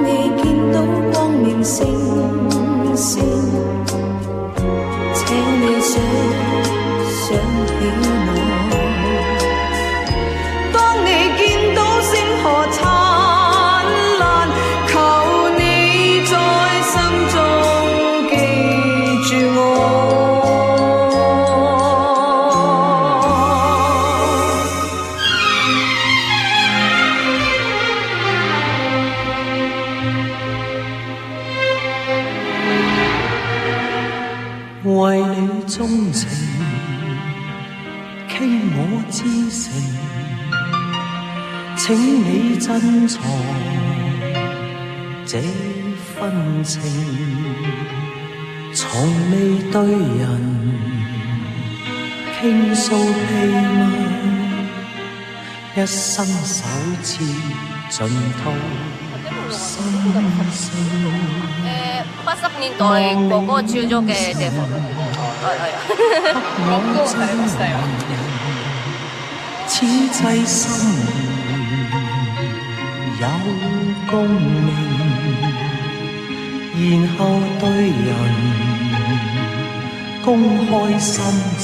你見到光明星星，請你想起我。當你見到星河燦爛，求你在心中記住我。為你鍾情，傾我至誠，請你珍藏這份情，從未對人傾訴秘密，一生首次盡吐心聲。80年代哥哥照咗嘅地方，係哥哥係細啊。此際心有共鳴，然後對人公開心情，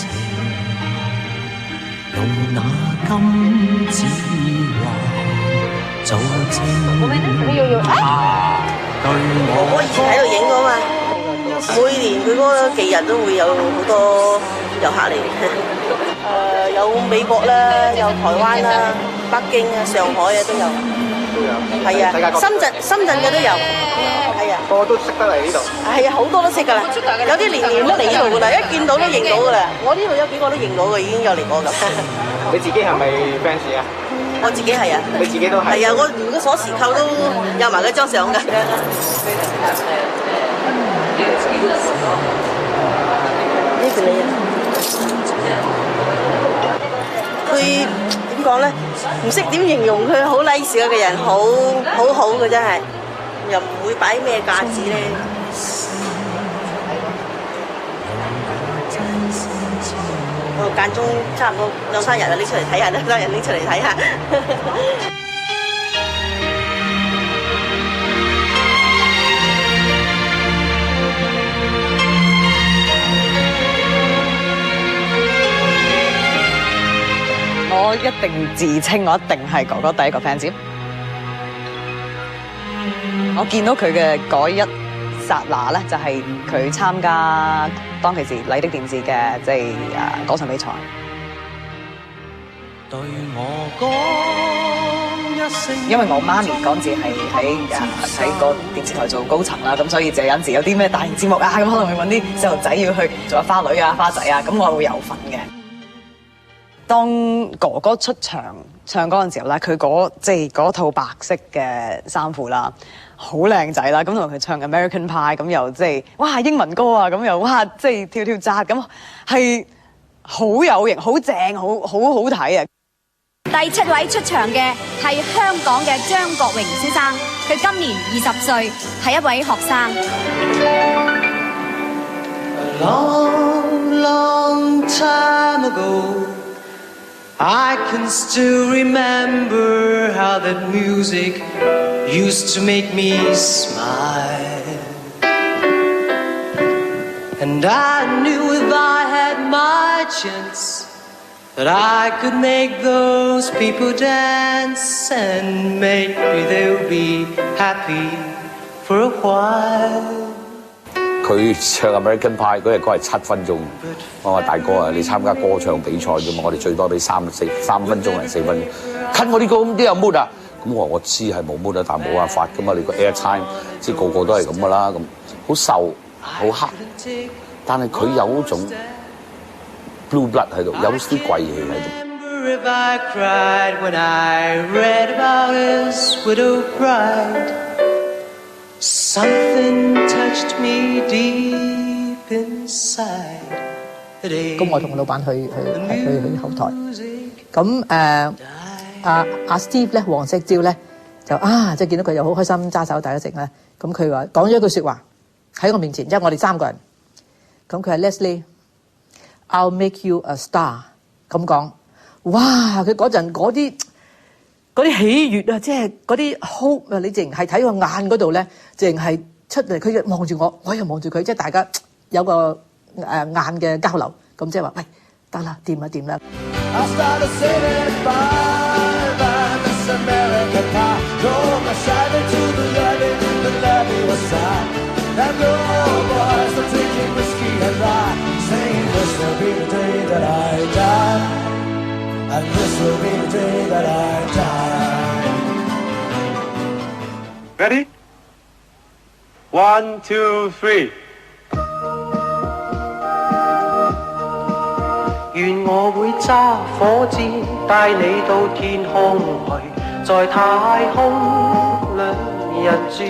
用那金指環做證。我以前喺度影㗎嘛，每年佢嗰幾日都會有好多遊客嚟。有美國啦，有台灣啦，北京啊、上海啊都有。係啊，深圳嘅都有。係啊，個個都識得嚟呢度。係啊，好多都識㗎啦，有啲年年都嚟呢度㗎啦，一見到都認到㗎啦。我呢度有幾個都認到嘅，已經有嚟過咁。你自己係咪 fans 啊？我自己係啊，你自己都係。係啊，我連個鎖匙扣都有埋嗰張相㗎。呢邊你啊？佢點講咧？唔識點形容佢，好 nice 嘅人，好嘅真係，又唔會擺咩架子咧。我間中差唔多2、3日就拎出嚟睇下，2、3日拎出嚟睇下。我一定自稱我一定係哥哥第一個 fans。我見到佢嘅嗰一剎那咧，就係佢參加當其時麗的電視嘅歌唱比賽。對我講一聲，因為我媽咪嗰陣時係喺個電視台做高層啦，咁所以就有陣時有啲咩大型節目啊，咁可能會揾啲細路仔要去做下花女啊、花仔啊，咁我會有份嘅。當哥哥出場唱歌嘅時候咧，佢嗰套白色嘅衫褲啦，好靚仔啦，咁同佢唱 American Pie 咁又哇英文歌啊，咁又哇跳紮咁，係好有型、好正、好睇啊！第7位出場嘅係香港嘅張國榮先生，佢今年20歲，係一位學生。A long, long time ago, I can still remember how that music used to make me smile. And I knew if I had my chance that I could make those people dance, and maybe they'll be happy for a while. 佢唱 American Pie 嗰隻歌係7分鐘，我話大哥啊，你參加歌唱比賽啫嘛，我哋最多俾3分鐘定4分鐘，cut 我啲歌咁啲有 mood 啊？咁我話我知係冇 mood 啊，但係冇辦法噶嘛，你個 air time 即係個個都係咁噶啦，咁好瘦好黑，但係佢有嗰種 blue blood 喺度，有啲貴氣喺度。Something touched me deep inside。咁我同我老闆去後台，咁阿 Steve 咧，黃石蕉咧就即係見到佢又好開心揸手大家食咧，咁佢話講咗一句説話喺我面前，即係我哋3個人，咁佢係 Leslie，I'll make you a star 咁講，哇！佢嗰陣嗰嗰啲喜悅啊，即係嗰啲 hope 啊，你淨係睇個眼嗰度咧，淨係出嚟，佢望住我，我又望住佢，即係大家有個眼嘅交流，咁即係話喂，得啦，掂啦掂啦。And this will be the day that I die. Ready? 1, 2, 3. 願我會揸火箭帶你到天空去，在太空兩人住。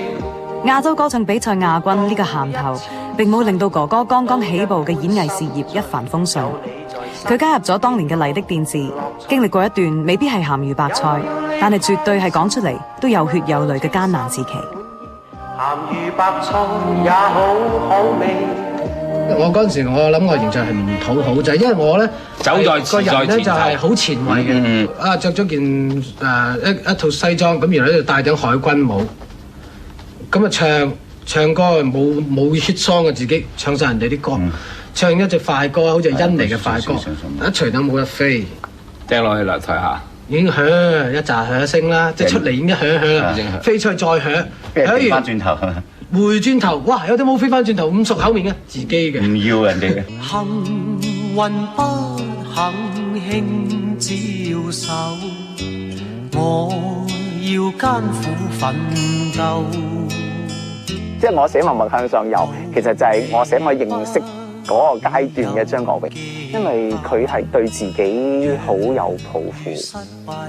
亞洲歌唱比賽亞軍呢個銜頭，並冇令到哥哥剛剛起步嘅演藝事業一帆風順。佢加入咗當年嘅麗的電視，經歷過一段未必係鹹魚白菜，但係絕對係講出嚟都有血有淚嘅艱難時期。鹹魚白菜也好好味。我嗰陣時，我諗我形象係唔討好，就係因為我咧走在個人咧就係好前衛嘅，啊着咗件一套西裝，咁然後咧就戴頂海軍帽，咁啊唱歌冇 hit song 嘅，自己唱晒人哋啲歌。唱一隻快歌，好似係印尼嘅快歌，一除燈冇得飛，掟落去啦台下，已經響一紮響聲啦，即係出嚟已經響啦，飛出去再響，響完轉頭，回轉頭，哇！有啲冇飛翻轉頭，咁熟口面嘅，自己嘅，唔要人哋嘅。幸運不幸輕招手，我要艱苦奮鬥。即係我寫默默向上游，其實就係我寫我認識嗰個階段嘅張國榮，因為佢係對自己好有抱負，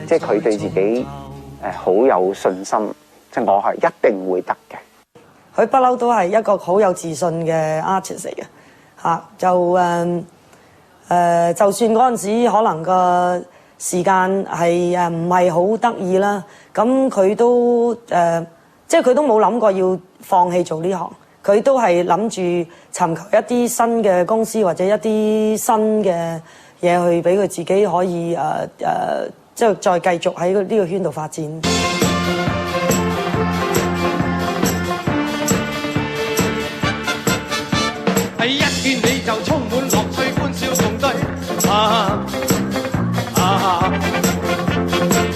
即係佢對自己好有信心，即係我係一定會得嘅。佢不嬲都係一個好有自信嘅 artist 嚟嘅嚇，就算嗰陣時可能個時間係唔係好得意啦，咁佢都即係佢都冇諗過要放棄做呢行。佢都係諗住尋求一啲新嘅公司或者一啲新嘅嘢去俾佢自己可以即係再繼續喺呢個圈度發展。係一見你就充滿樂趣，歡笑共對，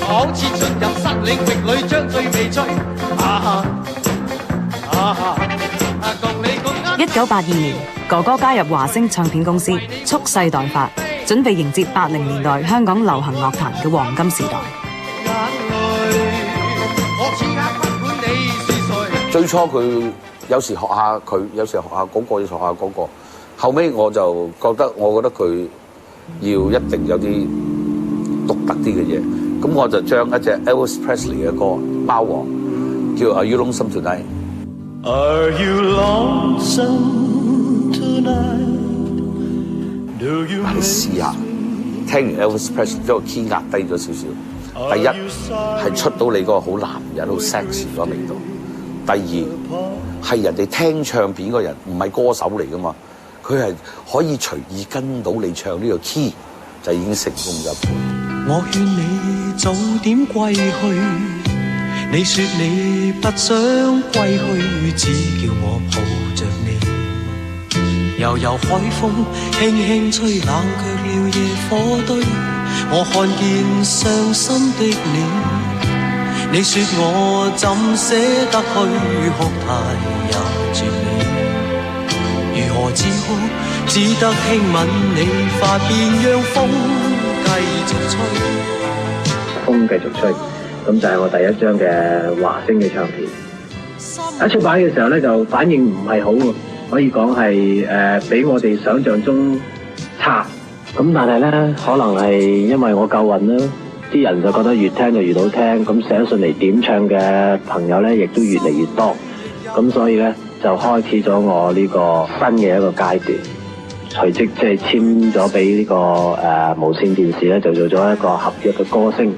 好似進入新領域裏，將最味追。1982年，哥哥加入華星唱片公司，蓄勢待發，準備迎接80年代香港流行樂壇嘅黃金時代。最初佢有時學下佢，有時學下嗰個，有時學下嗰個。後尾我就覺得佢要一定有啲獨特啲嘅嘢，咁我就將一隻 Elvis Presley 嘅歌貓王叫 Are You Lonesome Tonight。Are you lonesome tonight？ 嗱，你試下聽完 Elvis Presley 將個 key 壓低咗少少。第一係出到你嗰個好男人好 sexy 嗰個味道。第二係人哋聽唱片嗰人唔係歌手嚟噶嘛，佢係可以隨意跟到你唱呢個 key， 就已經成功咗一半。我勸你早點歸去。你說你不想歸去，只叫我抱着你。悠悠海風輕輕吹，冷卻了野火堆。我看見傷心的你，你說我怎捨得去，哭態也絕美。如何止哭，只得輕吻你髮邊，讓風繼續吹。風繼續吹。咁就係我第一張嘅華星嘅唱片。一出版嘅時候咧，就反應唔係好喎，可以講係比我哋想象中差。咁但係咧，可能係因為我夠運啦，啲人就覺得越聽就越好聽，咁寫信嚟點唱嘅朋友咧，亦都越嚟越多。咁所以咧，就開始咗我呢個新嘅一個階段。隨即即係簽咗俾呢個無線電視咧，就做咗一個合約嘅歌星。